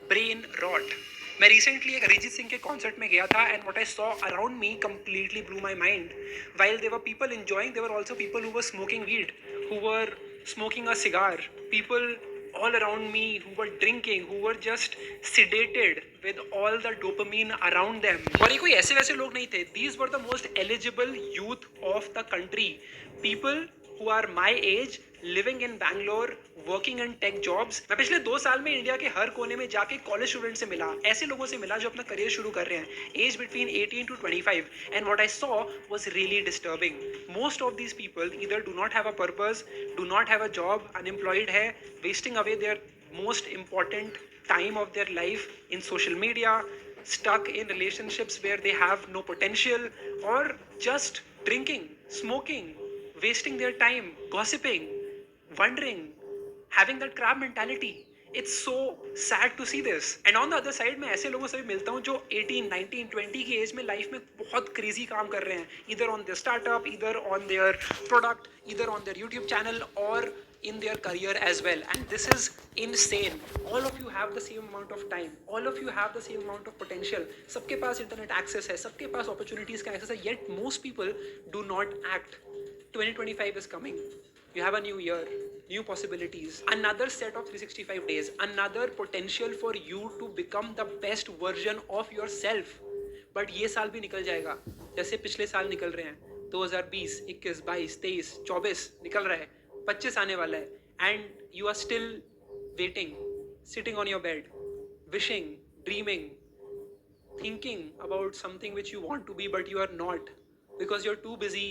Brain rot. मैं recently एक अरिजीत सिंह के कॉन्सर्ट में गया था and what I saw around me completely blew my mind. While there were people enjoying, there were also people who were smoking weed, who were smoking a cigar, people all around me who were drinking, who were just sedated with all the dopamine around them. और ये कोई ऐसे वैसे लोग नहीं थे. These were the most eligible youth of the country. People who are my age, living in Bangalore, working in tech jobs. मैं पिछले 2 साल में इंडिया के हर कोने में जाके कॉलेज स्टूडेंट से मिला, ऐसे लोगों से मिला जो अपना करियर शुरू कर रहे हैं, age between 18 to 25, and what I saw was really disturbing. Most of these people either do not have a purpose, do not have a job, unemployed है, wasting away their most important time of their life in social media, stuck in relationships where they have no potential, or just drinking, smoking, wasting their time, gossiping, wondering, having that crab mentality. It's so sad to see this. And on the other side, मैं ऐसे लोगों से भी मिलता हूँ जो 18, 19, 20 की as में लाइफ में बहुत क्रेजी काम कर रहे हैं, either on their startup, either on their product, either on their YouTube channel, or in their career as well. And this is insane. All of you have the same amount of time, all of you have the same amount of potential. सबके पास internet access है, सबके पास opportunities का access है, yet most people do not act. 2025 is coming. You have a new year, new possibilities, another set of 365 days, another potential for you to become the best version of yourself. But ये साल भी निकल जाएगा जैसे पिछले साल निकल रहे हैं. 2020, 21, 22, 23, 24 निकल रहा है, 25 आने वाला है, and you are still waiting, sitting on your bed, wishing, dreaming, thinking about something which you want to be but you are not, because you're too busy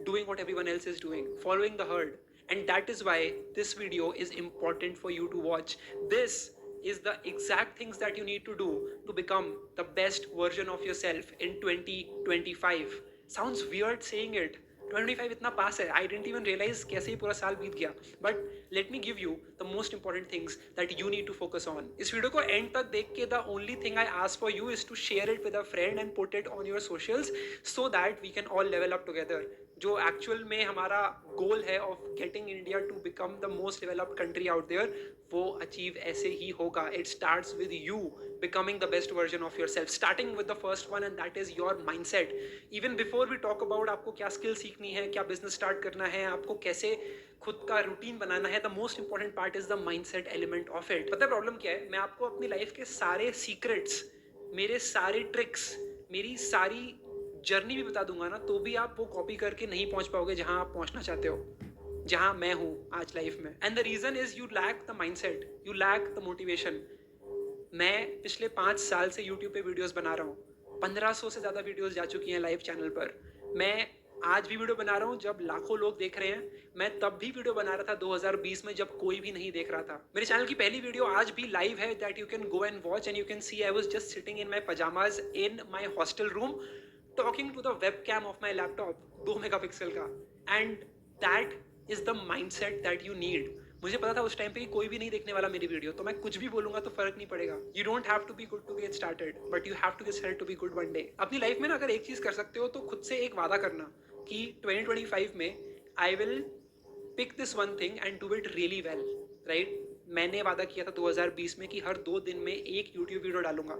doing what everyone else is doing, following the herd. And that is why this video is important for you to watch. This is the exact things that you need to do to become the best version of yourself in 2025. Sounds weird saying it. 2025 इतना पास है, I didn't even realize कैसे ही पूरा साल बीत गया. But let me give you the most important things that you need to focus on. इस video को and तक देख के the only thing I ask for you is to share it with a friend and put it on your socials so that we can all level up together. जो actual में हमारा goal है of getting India to become the most developed country out there, वो achieve ऐसे ही होगा. It starts with you becoming the best version of yourself, starting with the first one, and that is your mindset. Even before we talk about आपको क्या skill सीखनी है, क्या business start करना है, आपको कैसे खुद का रूटीन बनाना है, the most important part is the mindset element of it. पता है प्रॉब्लम क्या है? मैं आपको अपनी लाइफ के सारे सीक्रेट्स, मेरे सारे ट्रिक्स, मेरी सारी जर्नी भी बता दूंगा ना, तो भी आप वो कॉपी करके नहीं पहुंच पाओगे जहां आप पहुंचना चाहते हो, जहां मैं हूं आज लाइफ में. And the reason is you lack the mindset, you lack the motivation. मैं पिछले 5 साल से यूट्यूब पे वीडियोस बना रहा हूँ, 1500 से ज़्यादा वीडियोस जा चुकी हैं लाइव चैनल पर. मैं आज भी वीडियो बना रहा हूँ जब लाखों लोग देख रहे हैं. मैं तब भी वीडियो बना रहा था 2020 में जब कोई भी नहीं देख रहा था. मेरे चैनल की पहली वीडियो आज भी लाइव है, that you can go and watch and you can see I was just sitting in my pyjamas in my hostel room talking to the webcam of my laptop, 2 megapixel का. and that is the mindset that you need. मुझे पता था उस time पे कि कोई भी नहीं देखने वाला मेरी वीडियो, तो मैं कुछ भी बोलूंगा तो फर्क नहीं पड़ेगा. You don't have to be good to get started, but you have to get started to be good one day. अपनी लाइफ में ना अगर एक चीज कर सकते हो तो खुद से एक वादा करना कि 2025 में I will pick this one thing and do it really well, right? मैंने वादा किया था 2020 में कि हर 2 दिन में एक YouTube वीडियो डालूंगा.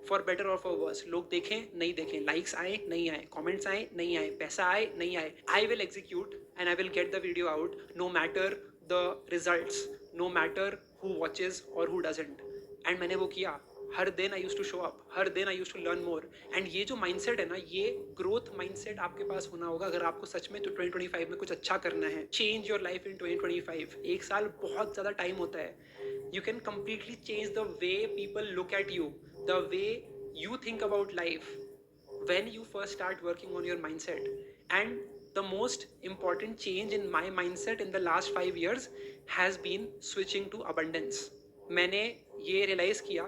फॉर बेटर और फॉर वर्स, लोग देखें नहीं देखें, लाइक्स आए नहीं आए, कमेंट्स आए नहीं आए, पैसा आए नहीं आए, I will execute and I will get the video out no matter the results, no matter who watches or who doesn't. And मैंने वो किया. हर दिन I use to show up, हर दिन I use to learn more. And ये जो mindset है ना, ये ग्रोथ माइंडसेट आपके पास होना होगा अगर आपको सच में तो 2025 में कुछ अच्छा करना है. Change your life in 2025. एक साल बहुत ज़्यादा टाइम होता है. You can completely change the way people look at you, the way you think about life when you first start working on your mindset. And the most important change in my mindset in the last 5 years has been switching to abundance. मैंने ये realise किया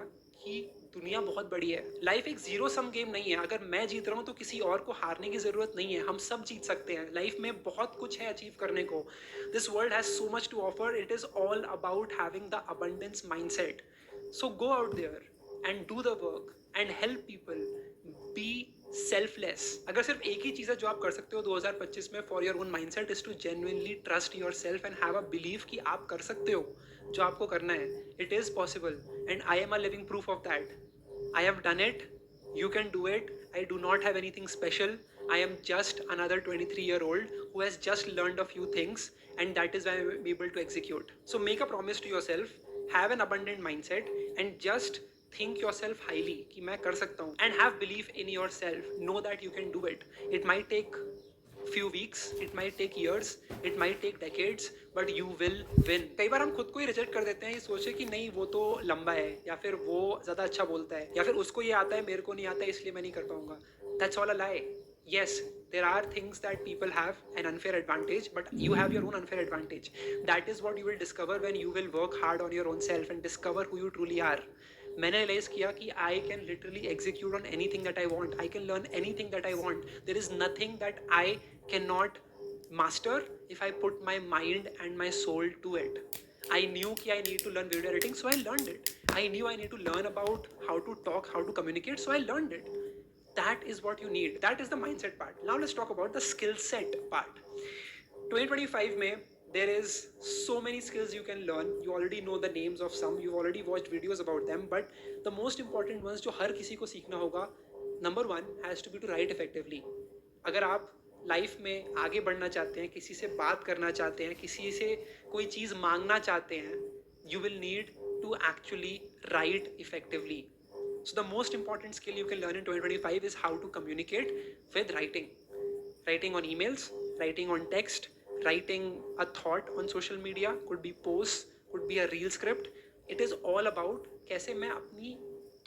कि दुनिया बहुत बड़ी है. Life एक zero sum game नहीं है. अगर मैं जीत रहा हूँ तो किसी और को हारने की जरूरत नहीं है. हम सब जीत सकते हैं. लाइफ में बहुत कुछ है अचीव करने को. This world has so much to offer. It is all about having the abundance mindset. So go out there and do the work and help people. Be selfless. अगर सिर्फ एक ही चीज़ है जो आप कर सकते हो 2025 में for your own mindset is to genuinely trust your self and have a believe कि आप कर सकते हो जो आपको करना है। It is possible and I am a living proof of that. I have done it. You can do it. I do not have anything special. I am just another 23-year-old who has just learned a few things, and that is why I am able to execute. So make a promise to yourself, have an abundant mindset, and just think yourself highly कि मैं कर सकता हूँ, and have belief in yourself. Know that you can do it. It might take few weeks, it might take years, it might take decades, but you will win. कई बार हम खुद को ही reject कर देते हैं ये सोचे कि नहीं वो तो लंबा है, या फिर वो ज़्यादा अच्छा बोलता है, या फिर उसको ये आता है मेरे को नहीं आता है इसलिए मैं नहीं कर पाऊंगा. That's all a lie. Yes, there are things that people have an unfair advantage, but you have your own unfair advantage. That is what you will discover when you will work hard on your own self and discover who you truly are. मैंने realise किया कि I can literally execute on anything that I want. I can learn anything that I want. There is nothing that I can not master if I put my mind and my soul to it. I knew कि I need to learn video editing, so I learned it. I knew I need to learn about how to talk, how to communicate, so I learned it. That is what you need. That is the mindset part. Now let's talk about the skill set part. 2025 में there is so many skills you can learn. You already know the names of some. You've already watched videos about them. But the most important ones जो हर किसी को सीखना होगा, number one has to be to write effectively. अगर आप life में आगे बढ़ना चाहते हैं, किसी से बात करना चाहते हैं, किसी से कोई चीज़ मांगना चाहते हैं, you will need to actually write effectively. So the most important skill you can learn in 2025 is how to communicate with writing. Writing on emails, writing on text, writing a thought on social media, could be posts, could be a reel script. It is all about कैसे मैं अपनी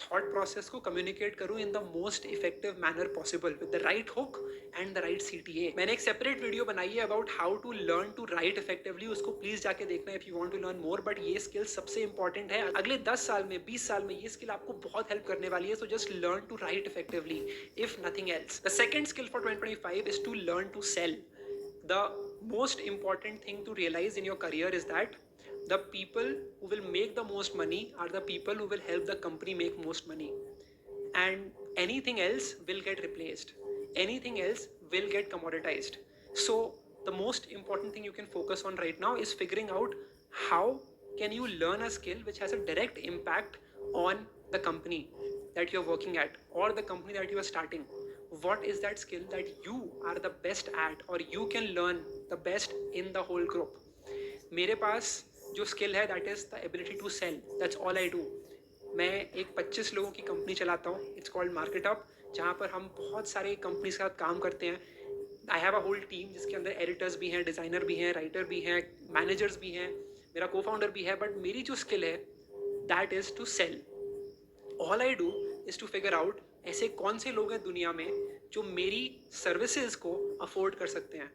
thought process को communicate करूँ in the most effective manner possible with the right hook and the right CTA. मैंने एक separate video बनाई है about how to learn to write effectively. उसको please जाके देखना if you want to learn more. But ये skill सबसे important है. अगले 10 साल में 20 साल में ये skill आपको बहुत help करने वाली है. So just learn to write effectively if nothing else. The second skill for 2025 is to learn to sell. The most important thing to realize in your career is that the people who will make the most money are the people who will help the company make most money, and anything else will get replaced, anything else will get commoditized. So the most important thing you can focus on right now is figuring out how can you learn a skill which has a direct impact on the company that you're working at or the company that you are starting. What is that skill that you are the best at or you can learn the best in the whole group? मेरे पास जो skill है that is the ability to sell. That's all I do. मैं एक 25 लोगों की company चलाता हूँ. It's called मार्केटअप, जहाँ पर हम बहुत सारे कंपनी के साथ काम करते हैं. I have a whole team जिसके अंदर एडिटर्स भी हैं, डिज़ाइनर भी हैं, राइटर भी हैं, मैनेजर्स भी हैं, मेरा को फाउंडर भी है. बट मेरी जो स्किल है that is to sell. All I do is to figure out ऐसे कौन से लोग हैं दुनिया में जो मेरी सर्विसेज को अफोर्ड कर सकते हैं,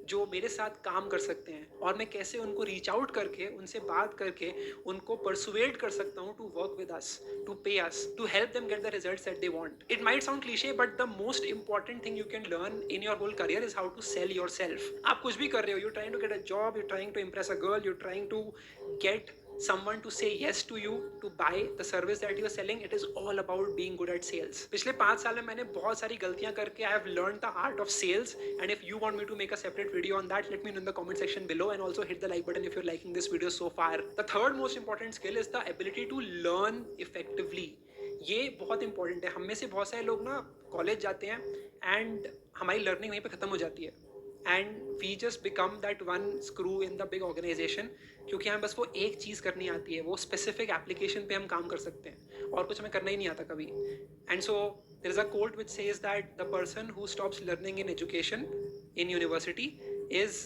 जो मेरे साथ काम कर सकते हैं, और मैं कैसे उनको रीच आउट करके उनसे बात करके उनको परसुएड कर सकता हूँ to work with us, to pay us, to help them get the results that they want. It might sound cliche but the most important thing you can learn in your whole career is how to sell yourself. आप कुछ भी कर रहे हो, you trying to get a job, you trying to impress a girl, you trying to get someone to say yes to you to buy the service that you are selling. It is all about being good at sales. पिछले 5 साल में मैंने बहुत सारी गलतियां करके I have learned the art of sales, and if you want me to make a separate video on that, let me know in the comment section below, and also hit the like button if you're liking this video so far. The third most important skill is the ability to learn effectively. ये बहुत important है. हम में से बहुत सारे लोग ना कॉलेज जाते हैं एंड हमारी लर्निंग वहीं पे ख़त्म हो जाती है, and we just become that one screw in the big organisation, क्योंकि हमें बस वो एक चीज़ करनी आती है, वो स्पेसिफिक एप्लीकेशन पे हम काम कर सकते हैं और कुछ हमें करना ही नहीं आता कभी. And so there is a quote which says that the person who stops learning in education in university is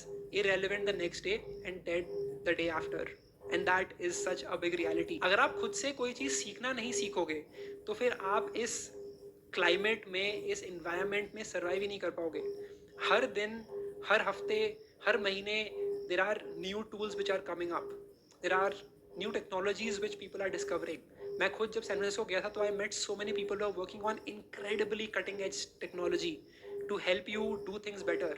irrelevant the next day and dead the day after, and that is such a big reality. अगर आप खुद से कोई चीज़ सीखना नहीं सीखोगे तो फिर आप इस क्लाइमेट में, इस इन्वायरमेंट में सर्वाइव ही नहीं कर पाओगे. हर दिन, हर हफ्ते, हर महीने there are new tools which are coming up. There are new technologies which people are discovering. मैं खुद जब सैन फ्रांसिस्को गया था तो I met so many people who are working on incredibly cutting edge technology to help you do things better.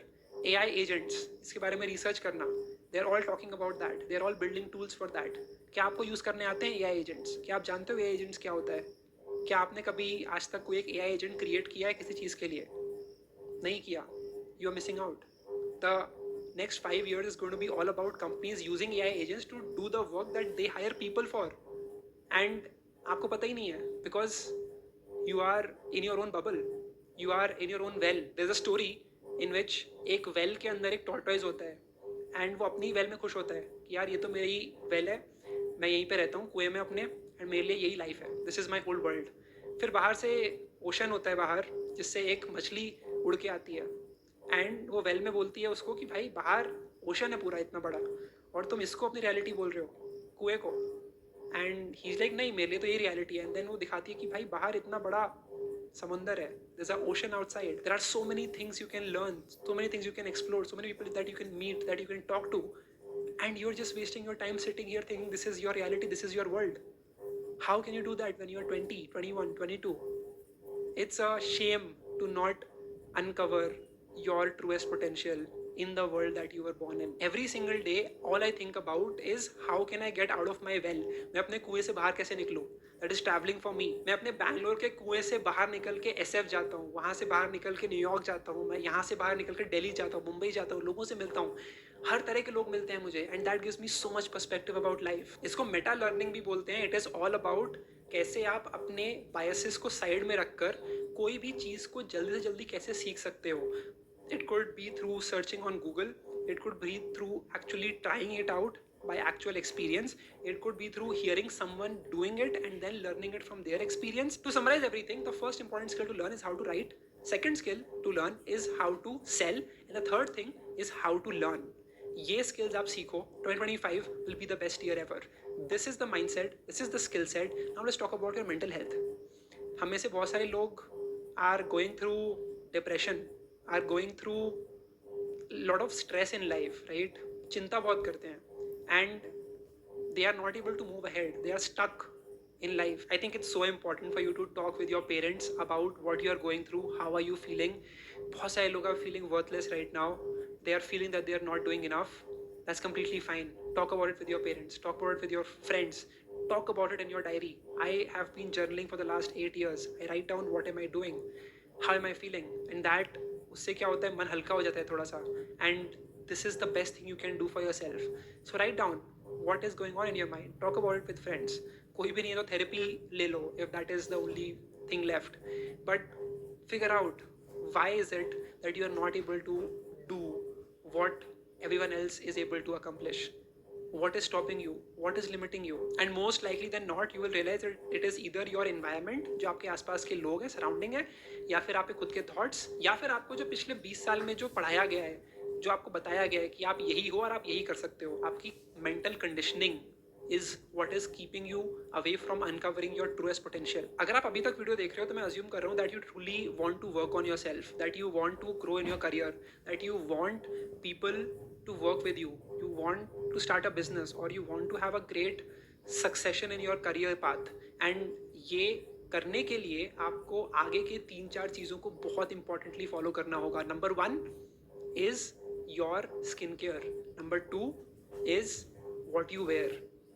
AI agents, इसके बारे में research करना. They are all talking about that. They are all building tools for that. क्या आपको use करने आते हैं AI agents? क्या आप जानते हो AI agents क्या होता है? क्या आपने कभी आज तक कोई एक AI एजेंट क्रिएट किया है किसी चीज़ के लिए? नहीं किया. You are missing out. The next 5 years is going to be all about companies using AI agents to do the work that they hire people for. And आपको पता ही नहीं है because you are in your own bubble. You are in your own well. There's a story in which एक well के अंदर एक tortoise होता है and वो अपनी well में खुश होता है कि यार ये तो मेरी well है, मैं यहीं पे रहता हूँ कुएं में अपने and मेरे लिए यही life है. This is my whole world. फिर बाहर से ओशन होता है बाहर जिससे एक मछली उड़ के आती है एंड वो वेल में बोलती है उसको कि भाई बाहर ओशन है पूरा इतना बड़ा और तुम इसको अपनी रियलिटी बोल रहे हो कुएं को. एंड ही इज लाइक नहीं मेरे लिए तो ये रियलिटी है. एंड देन वो दिखाती है कि भाई बाहर इतना बड़ा समंदर है. There is a ocean outside. There are so many things you can learn, so many things you can explore, so many people that you can meet, that you can talk to. And you are just wasting your time sitting here thinking this is your reality, this is your world. How can you do that when you are 20, 21, 22? It's a shame to not uncover your truest potential in the world that you were born in. Every single day, all I think about is how can I get out of my well? मैं अपने कुएं से बाहर कैसे निकलूं? That is traveling for me. मैं अपने बैंगलोर के कुएं से बाहर निकल के SF जाता हूँ, वहाँ से बाहर निकल के न्यूयॉर्क जाता हूँ, मैं यहाँ से बाहर निकल के दिल्ली जाता हूँ, मुंबई जाता हूँ, लोगों से मिलता हूँ. हर तरह के लोग मिलते हैं मुझे and that gives me so much perspective about life. इसको मेटा लर्निंग भी बोलते हैं. इट इज़ ऑल अबाउट कैसे आप अपने बायसेस को साइड में रखकर कोई भी चीज़ को जल्दी से जल्दी कैसे सीख सकते हो. It could be through searching on Google, it could be through actually trying it out by actual experience, it could be through hearing someone doing it and then learning it from their experience. To summarize everything, the first important skill to learn is how to write, second skill to learn is how to sell, and the third thing is how to learn. ये skills आप सीखो, 2025 will be the best year ever. This is the mindset, this is the skill set. Now let's talk about your mental health. हम में से बहुत सारे लोग are going through depression, are going through lot of stress in life, right? चिंता बहुत करते हैं and they are not able to move ahead. They are stuck in life. I think it's so important for you to talk with your parents about what you are going through. How are you feeling? बहुत सारे लोग are feeling worthless right now. They are feeling that they are not doing enough. That's completely fine. Talk about it with your parents. Talk about it with your friends. Talk about it in your diary. I have been journaling for the last 8 years. I write down what am I doing, how am I feeling, and that उससे क्या होता है मन हल्का हो जाता है थोड़ा सा. And this is the best thing you can do for yourself. So write down what is going on in your mind. Talk about it with friends. कोई भी नहीं है तो therapy ले लो if that is the only thing left. But figure out why is it that you are not able to do what everyone else is able to accomplish. What is stopping you? What is limiting you? And most likely than not, you will realize that it is either your environment, जो आपके आसपास के लोग हैं, surrounding है, या फिर आपके खुद के thoughts, या फिर आपको जो पिछले 20 साल में जो पढ़ाया गया है, जो आपको बताया गया है कि आप यही हो और आप यही कर सकते हो. आपकी mental conditioning is what is keeping you away from uncovering your truest potential. अगर आप अभी तक वीडियो देख रहे हो तो मैं assume कर रहा हूँ that you truly want to work on yourself, that you want to grow in your career, that you want people to work with you, you want to start a business or you want to have a great succession in your career path. And ये करने के लिए आपको आगे के 3-4 चीज़ों को बहुत इंपॉर्टेंटली फॉलो करना होगा. Number 1 is your skincare. Number 2 is what you wear,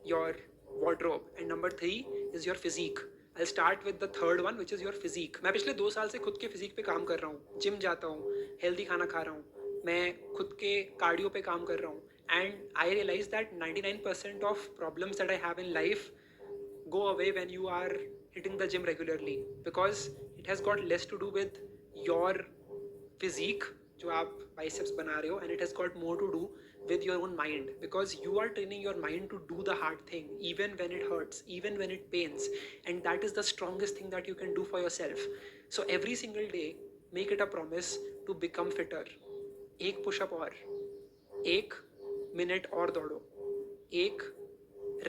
your wardrobe. And number 3 is your physique. I'll start with the third one, which is your physique. मैं पिछले 2 साल से खुद के फिजिक पे काम कर रहा हूँ. जिम जाता हूँ, हेल्दी खाना खा रहा हूँ, मैं खुद के कार्डियो पे काम कर रहा हूँ. And I realize that 99% of problems that I have in life go away when you are hitting the gym regularly, because it has got less to do with your physique जो आप biceps बना रहे हो, and it has got more to do with your own mind, because you are training your mind to do the hard thing even when it hurts, even when it pains, and that is the strongest thing that you can do for yourself. So every single day make it a promise to become fitter. एक pushup और, 1 minute और दौड़ो, 1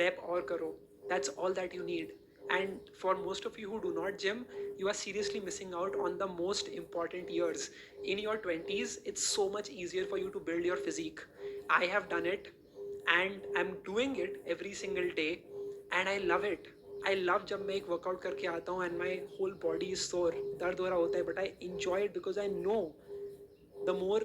rep और करो. That's all that you need. And for most of you who do not gym, you are seriously missing out on the most important years. In your 20s, it's so much easier for you to build your physique. I have done it and I'm doing it every single day and I love it. I love जब मैं एक workout करके आता हूँ and my whole body is sore, दर्द हो रहा होता है, but I enjoy it because I know the more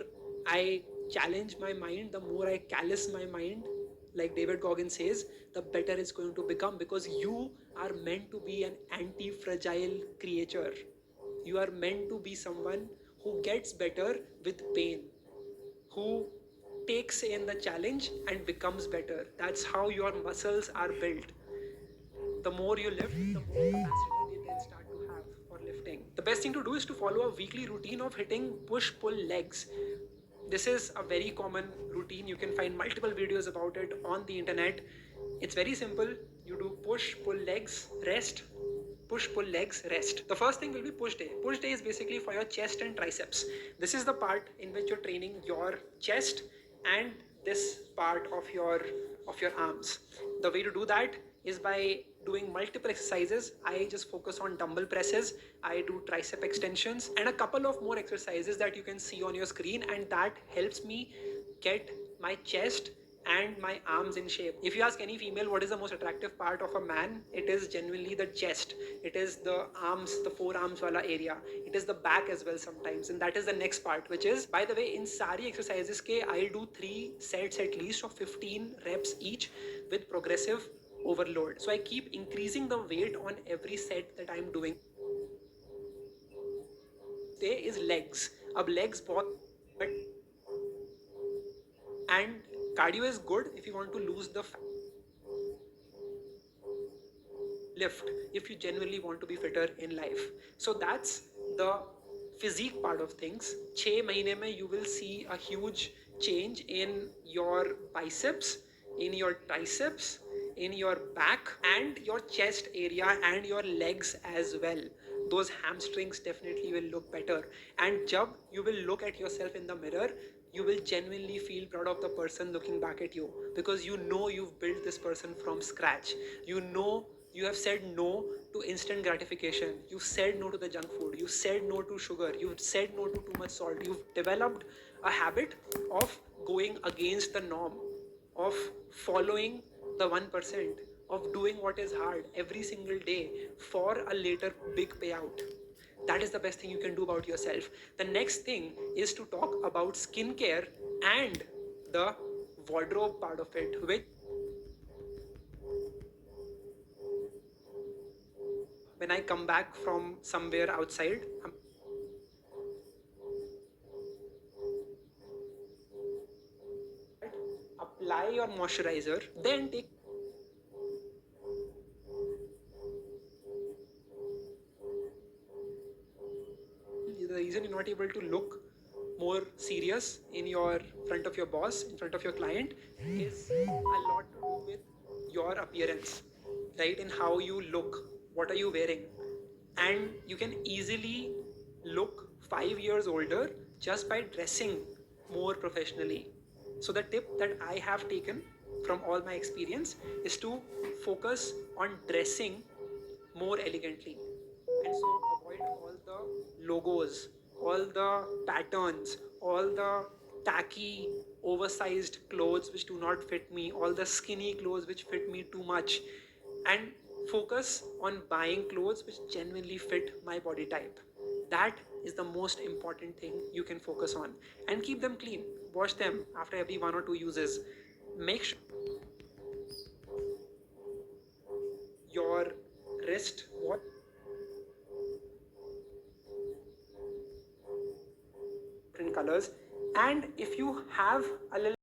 I challenge my mind, the more I callous my mind, like David Goggins says, the better it's going to become, because you are meant to be an anti-fragile creature. You are meant to be someone who gets better with pain, who takes in the challenge and becomes better. That's how your muscles are built. The more you lift, the more capacity they then start to have for lifting. The best thing to do is to follow a weekly routine of hitting push pull legs. This is a very common routine. You can find multiple videos about it on the internet. It's very simple. You do push pull legs, rest, push pull legs, rest. The first thing will be push day. Push day is basically for your chest and triceps. This is the part in which you're training your chest and this part of your arms. The way to do that is by doing multiple exercises. I just focus on dumbbell presses, I do tricep extensions, and a couple of more exercises that you can see on your screen, and that helps me get my chest and my arms in shape. If you ask any female what is the most attractive part of a man, it is genuinely the chest. It is the arms, the forearms wala area. It is the back as well sometimes. And that is the next part, which is, by the way, in sari exercises ke, I'll do 3 sets at least of 15 reps each with progressive overload. So I keep increasing the weight on every set that I'm doing. There is legs. Ab legs bahut, and cardio is good if you want to lose the lift, if you genuinely want to be fitter in life. So that's the physique part of things. 6 mahine mein you will see a huge change in your biceps, in your triceps, in your back and your chest area and your legs as well. Those hamstrings definitely will look better. And jab you will look at yourself in the mirror, you will genuinely feel proud of the person looking back at you, because you know you've built this person from scratch. You know you have said no to instant gratification. You've said no to the junk food. You've said no to sugar. You've said no to too much salt. You've developed a habit of going against the norm, of following the 1%, of doing what is hard every single day for a later big payout. That is the best thing you can do about yourself. The next thing is to talk about skincare and the wardrobe part of it, which when I come back from somewhere outside, apply your moisturizer, then take the reason you're not able to look more serious in your front of your boss, in front of your client, is a lot to do with your appearance, right? In how you look, what are you wearing, and you can easily look 5 years older just by dressing more professionally. So the tip that I have taken from all my experience is to focus on dressing more elegantly. And so avoid all the logos, all the patterns, all the tacky, oversized clothes which do not fit me, all the skinny clothes which fit me too much, and focus on buying clothes which genuinely fit my body type. That is the most important thing you can focus on. And keep them clean. Wash them after every 1 or 2 uses. Make sure your wrist watch in colors. And if you have a little